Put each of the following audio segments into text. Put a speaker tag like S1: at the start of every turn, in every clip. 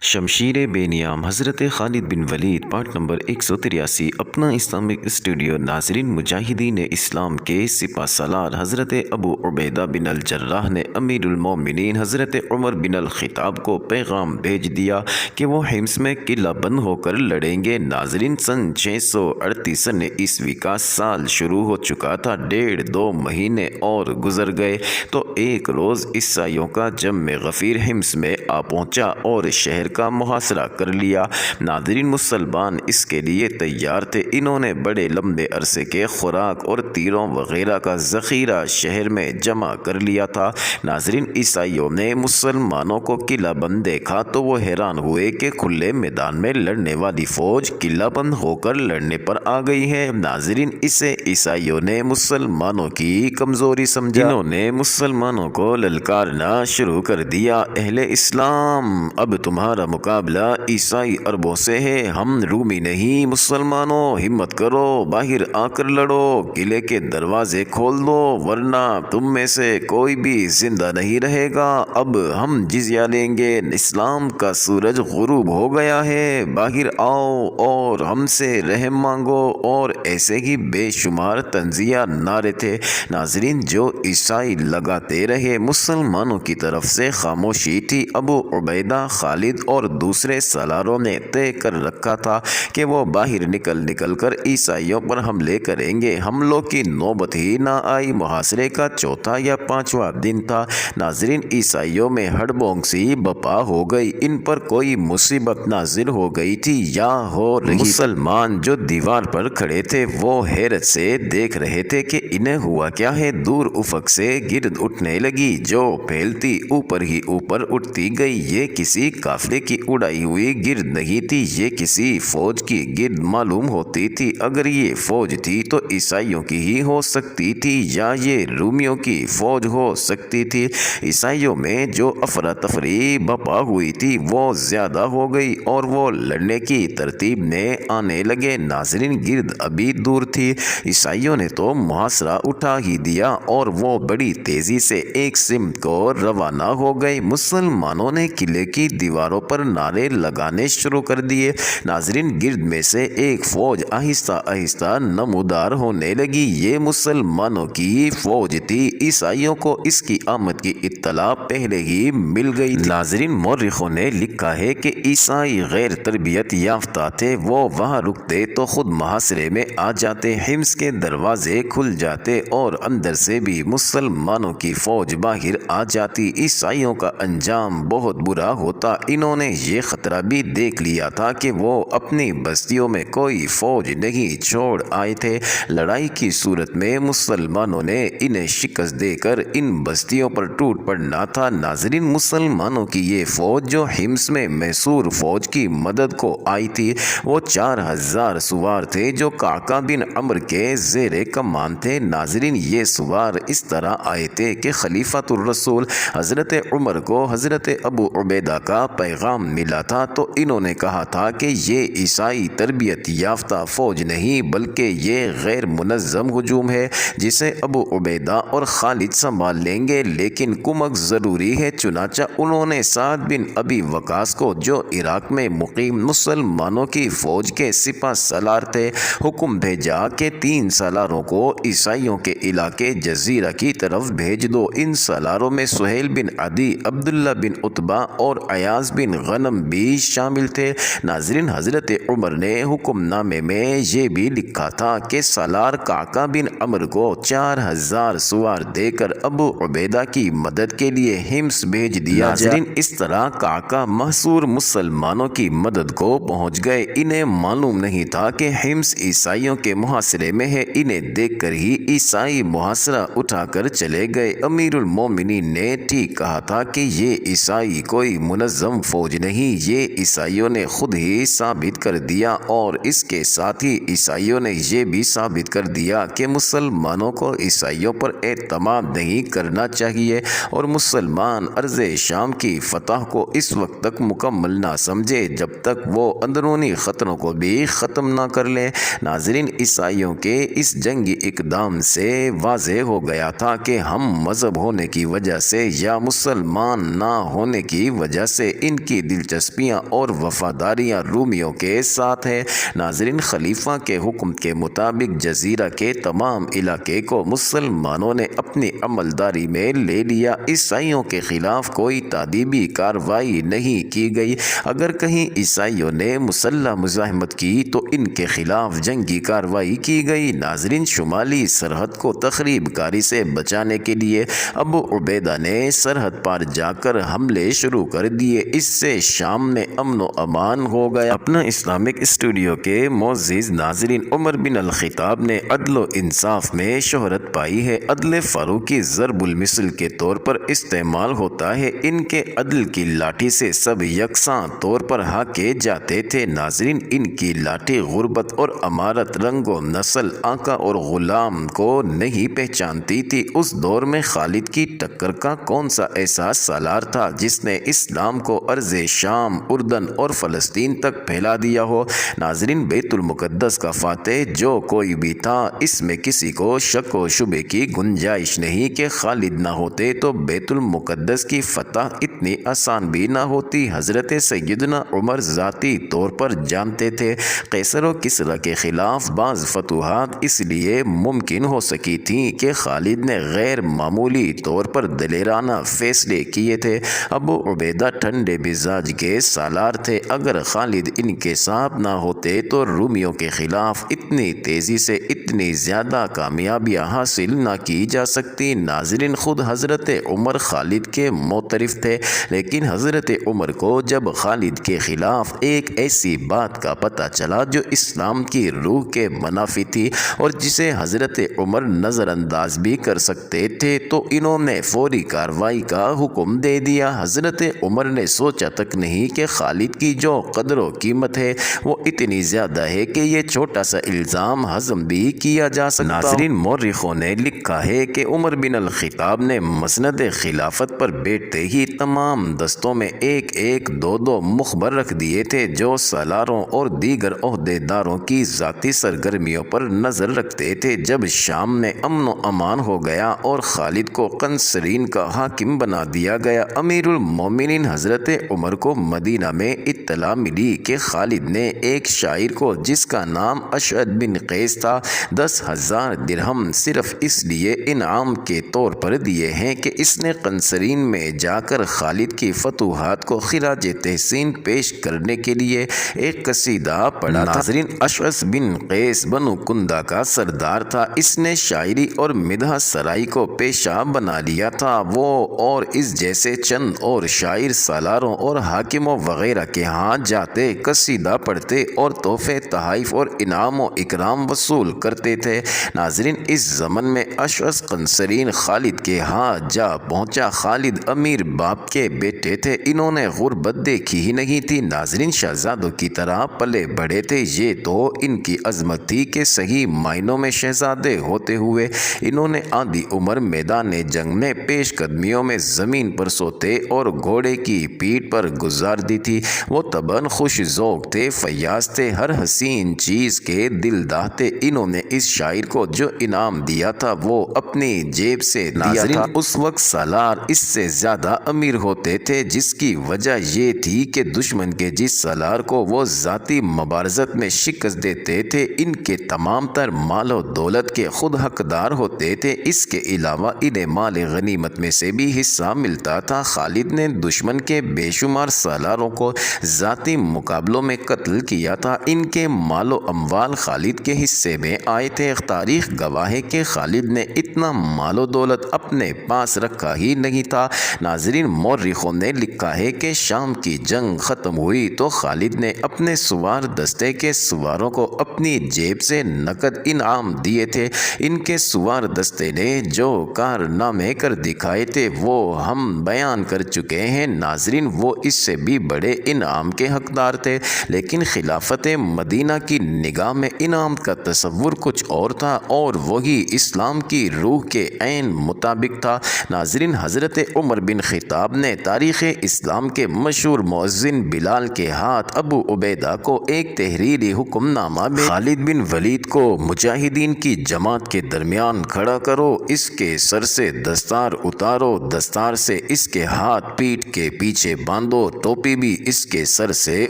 S1: شمشیر بے نیام حضرت خالد بن ولید part number 183 اپنا اسلامک اسٹوڈیو۔ ناظرین، مجاہدین اسلام کے سپہ سالار حضرت ابو عبیدہ بن الجراح نے امیر المومنین حضرت عمر بن الخطاب کو پیغام بھیج دیا کہ وہ حمص میں قلعہ بند ہو کر لڑیں گے۔ ناظرین، سن 638 عیسوی کا سال شروع ہو چکا تھا۔ 1.5-2 مہینے اور گزر گئے تو ایک روز عیسائیوں کا جم غفیر حمص میں آ پہنچا اور شہر کا محاصرہ کر لیا۔ ناظرین، مسلمان اس کے لیے تیار تھے۔ انہوں نے بڑے لمبے عرصے کے خوراک اور تیروں وغیرہ کا ذخیرہ شہر میں جمع کر لیا تھا۔ ناظرین، عیسائیوں نے مسلمانوں کو قلعہ بند دیکھا تو وہ حیران ہوئے کہ کھلے میدان میں لڑنے والی فوج قلعہ بند ہو کر لڑنے پر آ گئی ہے۔ ناظرین، اسے عیسائیوں نے مسلمانوں کی کمزوری سمجھا۔ انہوں نے مسلمانوں کو للکارنا شروع کر دیا، اہل اسلام، اب تمہارا مقابلہ عیسائی عربوں سے ہے، ہم رومی نہیں۔ مسلمانوں، ہمت کرو، باہر آ کر لڑو، قلعے کے دروازے کھول دو، ورنہ تم میں سے کوئی بھی زندہ نہیں رہے گا۔ اب ہم جزیہ لیں گے، اسلام کا سورج غروب ہو گیا ہے، باہر آؤ اور ہم سے رحم مانگو۔ اور ایسے ہی بے شمار طنزیہ نعرے تھے۔ ناظرین، جو عیسائی لگاتے رہے، مسلمانوں کی طرف سے خاموشی تھی۔ ابو عبیدہ، خالد اور دوسرے سالاروں نے طے کر رکھا تھا کہ وہ باہر نکل کر عیسائیوں پر حملے کریں گے۔ حملوں کی نوبت ہی نہ آئی۔ محاصرے کا 4تھا یا 5واں دن تھا۔ ناظرین، عیسائیوں میں ہڑبونگ سی بپا ہو گئی۔ ان پر کوئی مصیبت نازل ہو گئی تھی یا ہو رہی۔ مسلمان جو دیوار پر کھڑے تھے وہ حیرت سے دیکھ رہے تھے کہ انہیں ہوا کیا ہے۔ دور افق سے گرد اٹھنے لگی جو پھیلتی اوپر ہی اوپر اٹھتی گئی۔ یہ کسی قافلے کی اڑائی ہوئی گرد نہیں تھی، یہ کسی فوج کی گرد معلوم ہوتی تھی۔ اگر یہ فوج تھی تو عیسائیوں کی ہی ہو سکتی تھی یا یہ رومیوں کی فوج ہو سکتی تھی۔ عیسائیوں میں جو افراتفری بپا ہوئی تھی وہ زیادہ ہو گئی اور وہ لڑنے کی ترتیب میں آنے لگے۔ ناظرین، گرد ابھی دور تھی، عیسائیوں نے تو محاصرہ اٹھا ہی دیا اور وہ بڑی تیزی سے ایک سمت کو روانہ ہو گئے۔ مسلمانوں نے قلعے کی دیواروں پر نعرے لگانے شروع کر دیے۔ ناظرین، گرد میں سے ایک فوج آہستہ آہستہ نمودار ہونے لگی۔ یہ مسلمانوں کی فوج تھی۔ عیسائیوں کو اس کی آمد کی اطلاع پہلے ہی مل گئی تھی۔ ناظرین، مورخوں نے لکھا ہے کہ عیسائی غیر تربیت یافتہ تھے۔ وہ وہاں رکتے تو خود محاصرے میں آ جاتے، حمص کے دروازے کھل جاتے اور اندر سے بھی مسلمانوں کی فوج باہر آ جاتی۔ عیسائیوں کا انجام بہت برا ہوتا۔ انہوں نے یہ خطرہ بھی دیکھ لیا تھا کہ وہ اپنی بستیوں میں کوئی فوج نہیں چھوڑ آئے تھے۔ لڑائی کی صورت میں مسلمانوں نے انہیں شکست دے کر ان بستیوں پر ٹوٹ پڑنا تھا۔ ناظرین، مسلمانوں کی یہ فوج جو حمص میں محصور فوج کی مدد کو آئی تھی وہ 4000 سوار تھے جو قعقاع بن عمرو کے زیر کمان تھے۔ ناظرین، یہ سوار اس طرح آئے تھے کہ خلیفۃ الرسول حضرت عمر کو حضرت ابو عبیدہ کا پیغام ملا تھا تو انہوں نے کہا تھا کہ یہ عیسائی تربیت یافتہ فوج نہیں بلکہ یہ غیر منظم ہجوم ہے جسے ابو عبیدہ اور خالد سنبھال لیں گے، لیکن کمک ضروری ہے۔ چنانچہ انہوں نے سعد بن ابی وقاص کو، جو عراق میں مقیم مسلمانوں کی فوج کے سپہ سالار تھے، حکم بھیجا کہ 3 سالاروں کو عیسائیوں کے علاقے جزیرہ کی طرف بھیج دو۔ ان سالاروں میں سہیل بن عدی، عبداللہ بن عتبہ اور ایاز بن غنم بھی شامل تھے۔ ناظرین، حضرت عمر نے حکم نامے میں یہ بھی لکھا تھا کہ سالار قعقاع بن عمرو کو 4000 سوار دے کر ابو عبیدہ کی مدد کے لیے حمص بھیج دیا جائے۔ ناظرین، اس طرح قعقاع محصور مسلمانوں کی مدد کو پہنچ گئے۔ انہیں معلوم نہیں تھا کہ حمص عیسائیوں کے محاصرے میں ہے۔ انہیں دیکھ کر ہی عیسائی محاصرہ اٹھا کر چلے گئے۔ امیر المومنین نے ٹھیک کہا تھا کہ یہ عیسائی کوئی منظم فوج نہیں، یہ عیسائیوں نے خود ہی ثابت کر دیا، اور اس کے ساتھ ہی عیسائیوں نے یہ بھی ثابت کر دیا کہ مسلمانوں کو عیسائیوں پر اعتماد نہیں کرنا چاہیے اور مسلمان ارض شام کی فتح کو اس وقت تک مکمل نہ سمجھے جب تک وہ اندرونی خطروں کو بھی ختم نہ کر لیں۔ ناظرین، عیسائیوں کے اس جنگی اقدام سے واضح ہو گیا تھا کہ ہم مذہب ہونے کی وجہ سے یا مسلمان نہ ہونے کی وجہ سے ان کی دلچسپیاں اور وفاداریاں رومیوں کے ساتھ ہے۔ ناظرین، خلیفہ کے حکم کے مطابق جزیرہ کے تمام علاقے کو مسلمانوں نے اپنی عملداری میں لے لیا۔ عیسائیوں کے خلاف کوئی تادیبی کارروائی نہیں کی گئی۔ اگر کہیں عیسائیوں نے مسلح مزاحمت کی تو ان کے خلاف جنگی کارروائی کی گئی۔ ناظرین، شمالی سرحد کو تخریب کاری سے بچانے کے لیے ابو عبیدہ نے سرحد پار جا کر حملے شروع کر دیے۔ اس سے شام میں امن و امان ہو گیا۔ اپنا اسلامک اسٹوڈیو کے معزز ناظرین، عمر بن الخطاب نے عدل و انصاف میں شہرت پائی ہے۔ عدل فاروقی ضرب المثل کے طور پر استعمال ہوتا ہے۔ ان کے عدل کی لاٹھی سے سب یکساں طور پر ہانکے جاتے تھے۔ ناظرین، ان کی لاٹھی غربت اور امارت، رنگ و نسل، آقا اور غلام کو نہیں پہچانتی تھی۔ اس دور میں خالد کی ٹکر کا کون سا ایسا سالار تھا جس نے اسلام کو ارض شام، اردن اور فلسطین تک پھیلا دیا ہو؟ ناظرین، بیت المقدس کا فاتح جو کوئی بھی تھا، اس میں کسی کو شک و شبے کی گنجائش نہیں کہ خالد نہ ہوتے تو بیت المقدس کی فتح اتنی آسان بھی نہ ہوتی۔ حضرت سیدنا عمر ذاتی طور پر جانتے تھے قیصر و کسریٰ کے خلاف بعض فتوحات اس لیے ممکن ہو سکی تھیں کہ خالد نے غیر معمولی طور پر دلیرانہ فیصلے کیے تھے۔ ابو عبیدہ ٹھنڈے مزاج کے سالار تھے۔ اگر خالد ان کے ساتھ نہ ہوتے تو رومیوں کے خلاف اتنی تیزی سے اتنی زیادہ کامیابیاں حاصل نہ کی جا سکتی۔ ناظرین، خود حضرت عمر خالد کے معترف تھے، لیکن حضرت عمر کو جب خالد کے خلاف ایک ایسی بات کا پتہ چلا جو اسلام کی روح کے منافی تھی اور جسے حضرت عمر نظر انداز بھی کر سکتے تھے، تو انہوں نے فوری کارروائی کا حکم دے دیا۔ حضرت عمر نے سوچا تک نہیں کہ خالد کی جو قدر و قیمت ہے وہ اتنی زیادہ ہے کہ یہ چھوٹا سا الزام ہضم بھی کیا جا سکتا۔ ناظرین، مورخوں نے لکھا ہے کہ عمر بن الخطاب نے مسند خلافت پر بیٹھتے ہی تمام دستوں میں ایک ایک دو دو مخبر رکھ دیے تھے جو سالاروں اور دیگر عہدے داروں کی ذاتی سرگرمیوں پر نظر رکھتے تھے۔ جب شام میں امن و امان ہو گیا اور خالد کو قنصرین کا حاکم بنا دیا گیا، امیر المومنین حضرت عمر کو مدینہ میں اطلاع ملی کہ خالد نے ایک شاعر کو جس کا نام اشعث بن قیس تھا 10,000 درہم صرف اس لیے انعام کے طور پر دیے ہیں کہ اس نے قنصرین میں جا کر خالد کی فتوحات کو خراج تحسین پیش کرنے کے لیے ایک قصیدہ پڑھا تھا۔ ناظرین، اشعث بن قیس بنو کندہ کا سردار تھا۔ اس نے شاعری اور مدح سرائی کو پیشہ بنا لیا تھا۔ وہ اور اس جیسے چند اور شاعر سالاروں اور حاکموں وغیرہ کے ہاں جاتے، قصیدہ پڑھتے اور تحفے، تحائف اور انعام و اکرام وصول کرتے تھے۔ ناظرین، اس زمن میں اشعث قنصرین خالد کے ہاں جا پہنچا۔ خالد امیر باپ کے بیٹے تھے، انہوں نے غربت دیکھی ہی نہیں تھی۔ ناظرین، شہزادوں کی طرح پلے بڑھے تھے۔ یہ تو ان کی عظمت تھی کہ صحیح معنوں میں شہزادے ہوتے ہوئے انہوں نے آدھی عمر میدان جنگ میں پیش قدمیوں میں زمین پر سوتے اور گھوڑے کی پیٹھ پر گزار دی تھی۔ وہ طبعاً خوش ذوق تھے، فیاض تھے، ہر حسین چیز کے دلداہ تھے۔ انہوں نے اس شاعر کو جو انعام دیا تھا وہ اپنی جیب سے دیا تھا۔ اس وقت سالار اس سے زیادہ امیر ہوتے تھے، جس کی وجہ یہ تھی کہ دشمن کے جس سالار کو وہ ذاتی مبارزت میں شکست دیتے تھے، ان کے تمام تر مال و دولت کے خود حقدار ہوتے تھے۔ اس کے علاوہ انہیں مال غنیمت میں سے بھی حصہ ملتا تھا۔ خالد نے دشمن کے بے شمار سالاروں کو ذاتی مقابلوں میں قتل کیا تھا۔ ان کے مال و اموال خالد کے حصے میں آئے تھے۔ تاریخ گواہ ہے کہ خالد نے اتنا مال و دولت اپنے پاس رکھا ہی نہیں تھا۔ ناظرین، مورخوں نے لکھا ہے کہ شام کی جنگ ختم ہوئی تو خالد نے اپنے سوار دستے کے سواروں کو اپنی جیب سے نقد انعام دیے تھے۔ ان کے سوار دستے نے جو کارنامے کر دکھائے تھے وہ ہم بیان کر چکے ہیں۔ ناظرین، وہ اس سے بھی بڑے انعام کے حقدار تھے، لیکن خلافت مدینہ کی نگاہ میں انعام کا تصور کچھ اور تھا، اور وہی اسلام کی روح کے عین مطابق تھا۔ ناظرین، حضرت عمر بن خطاب نے تاریخ اسلام کے مشہور مؤذن بلال کے ہاتھ ابو عبیدہ کو ایک تحریری حکم نامہ بھیجا۔ خالد بن ولید کو مجاہدین کی جماعت کے درمیان کھڑا کرو، اس کے سر سے دستار اتارو، دستار سے اس کے ہاتھ پیٹھ کے پیچھے باندھو۔ باندھو، ٹوپی بھی اس کے سر سے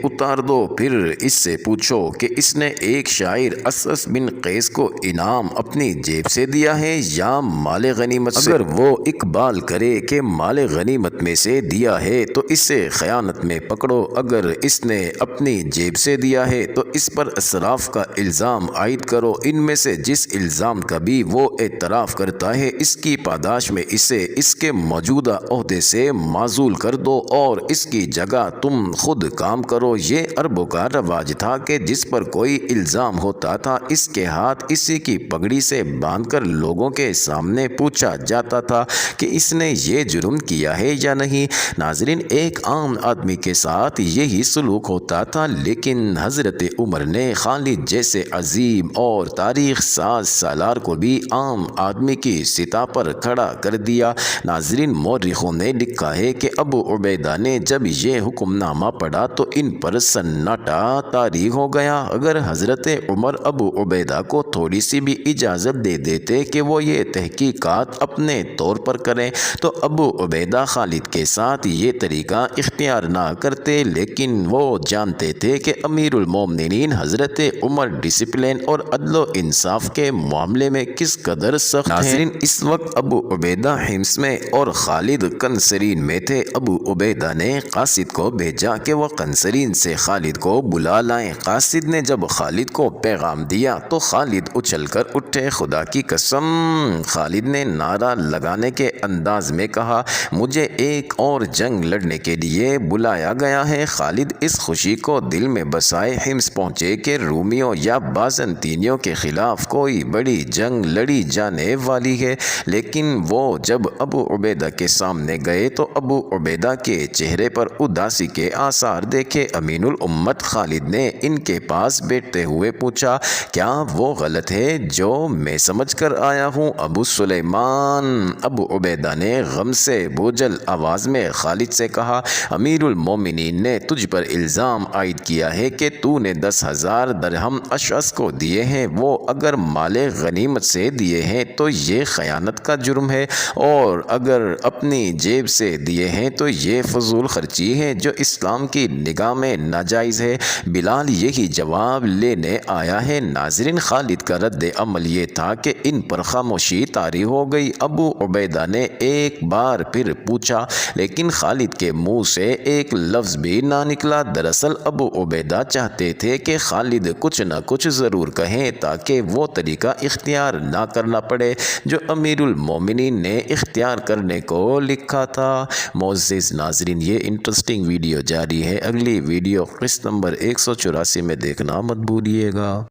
S1: اتار دو، پھر اس سے پوچھو کہ اس نے ایک شاعر اسس بن قیس کو انعام اپنی جیب سے دیا ہے یا مال غنیمت سے؟ اگر وہ اقبال کرے کہ مال غنیمت میں سے دیا ہے تو اسے خیانت میں پکڑو، اگر اس نے اپنی جیب سے دیا ہے تو اس پر اسراف کا الزام عائد کرو، ان میں سے جس الزام کا بھی وہ اعتراف کرتا ہے اس کی پاداش میں اسے اس کے موجودہ عہدے سے معزول کر دو اور اس کی جگہ تم خود کام کرو۔ یہ عربوں کا رواج تھا کہ جس پر کوئی الزام ہوتا تھا اس کے ہاتھ اسی کی پگڑی سے باندھ کر لوگوں کے سامنے پوچھا جاتا تھا کہ اس نے یہ جرم کیا ہے یا نہیں۔ ناظرین، ایک عام آدمی کے ساتھ یہی سلوک ہوتا تھا، لیکن حضرت عمر نے خالد جیسے عظیم اور تاریخ ساز سالار کو بھی عام آدمی کی سطح پر کھڑا کر دیا۔ ناظرین، مورخوں نے لکھا ہے کہ ابو عبیدہ نے جب یہ حکم نامہ پڑھا تو ان پر سناٹا طاری ہو گیا۔ اگر حضرت عمر ابو عبیدہ کو تھوڑی سی بھی اجازت دے دیتے کہ وہ یہ تحقیقات اپنے طور پر کریں تو ابو عبیدہ خالد کے ساتھ یہ طریقہ اختیار نہ کرتے، لیکن وہ جانتے تھے کہ امیر المومنین حضرت عمر ڈسپلن اور عدل و انصاف کے معاملے میں کس قدر سخت ہیں۔ ناظرین، اس وقت ابو عبیدہ حمص میں اور خالد کنسرین میں تھے۔ ابو عبیدہ نے قاصد کو بھیجا کہ وہ کنسرین سے خالد کو بلا لائیں۔ قاصد نے جب خالد کو پیغام دیا تو خالد اچھل کر اٹھے۔ خدا کی قسم، خالد نے نعرہ لگانے کے انداز میں کہا، مجھے ایک اور جنگ لڑنے کے لیے بلایا گیا ہے۔ خالد اس خوشی کو دل میں بسائے حمص پہنچے کہ رومیوں یا بازنطینیوں کے خلاف کوئی بڑی جنگ لڑی جانے والی ہے، لیکن وہ جب ابو عبیدہ کے سامنے گئے تو ابو عبیدہ کے چہرے پر اداسی کے آثار دیکھے۔ امین الامت خالد نے ان کے پاس بیٹھتے ہوئے پوچھا، کیا وہ غلط ہے جو میں سمجھ کر آیا ہوں ابو سلیمان؟ ابو عبیدہ نے غم سے بوجھل آواز میں خالد سے کہا، امیر المومنین نے تجھ پر الزام عائد کیا ہے کہ تو نے 10,000 درہم اشعث کو دیے ہیں۔ وہ اگر مال غنیمت سے دیے ہیں تو یہ خیانت کا جرم ہے، اور اگر اپنی جیب سے دیے ہیں تو یہ فضول خرچی ہے جو اسلام کی نگاہ میں ناجائز ہے۔ بلال یہی جواب لینے آیا ہے۔ ناظرین، خالد کا رد عمل یہ تھا کہ ان پر خاموشی طاری ہو گئی۔ ابو عبیدہ نے ایک بار پھر پوچھا، لیکن خالد کے منہ سے ایک لفظ بھی نہ نکلا۔ دراصل ابو عبیدہ چاہتے تھے کہ خالد کچھ نہ کچھ ضرور کہیں تاکہ وہ طریقہ اختیار نہ کرنا پڑے جو امیر المومنین نے اختیار کرنے کو لکھا تھا۔ معزز ناظرین، یہ انٹرسٹنگ ویڈیو جاری ہے، اگلی ویڈیو قسط نمبر 184 میں دیکھنا مت بھولیے گا۔